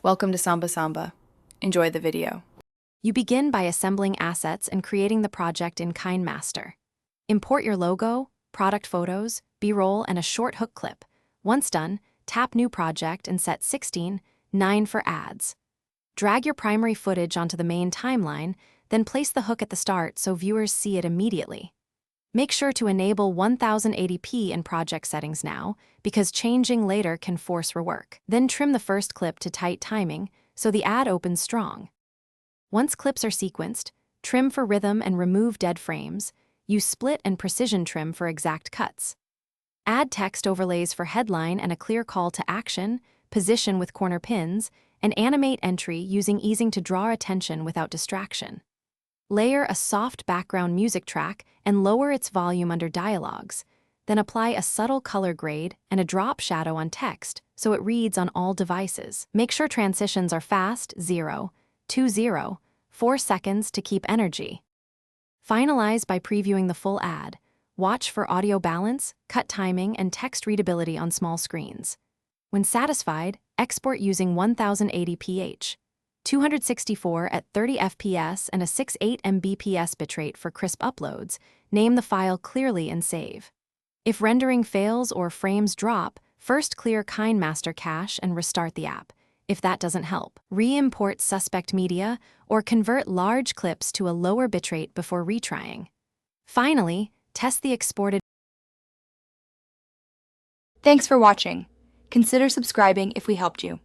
Welcome to Samba Samba. Enjoy the video. You begin by assembling assets and creating the project in Kinemaster. Import your logo, product photos, B-roll, and a short hook clip. Once done, tap New Project and set 16:9 for ads. Drag your primary footage onto the main timeline, then place the hook at the start so viewers see it immediately. Make sure to enable 1080p in project settings now, because changing later can force rework. Then trim the first clip to tight timing so the ad opens strong. Once clips are sequenced, trim for rhythm and remove dead frames. Use split and precision trim for exact cuts. Add text overlays for headline and a clear call to action, position with corner pins, and animate entry using easing to draw attention without distraction. Layer a soft background music track and lower its volume under dialogues. Then apply a subtle color grade and a drop shadow on text so it reads on all devices. Make sure transitions are fast, 0, 2, 0, 4 seconds to keep energy. Finalize by previewing the full ad. Watch for audio balance, cut timing, and text readability on small screens. When satisfied, export using 1080ph. 264 at 30 fps and a 6.8 mbps bitrate for crisp uploads. Name the file clearly and save. If rendering fails or frames drop, first clear Kinemaster cache and restart the app. If that doesn't help, re-import suspect media or convert large clips to a lower bitrate before retrying. Finally, test the exported. Thanks for watching. Consider subscribing if we helped you.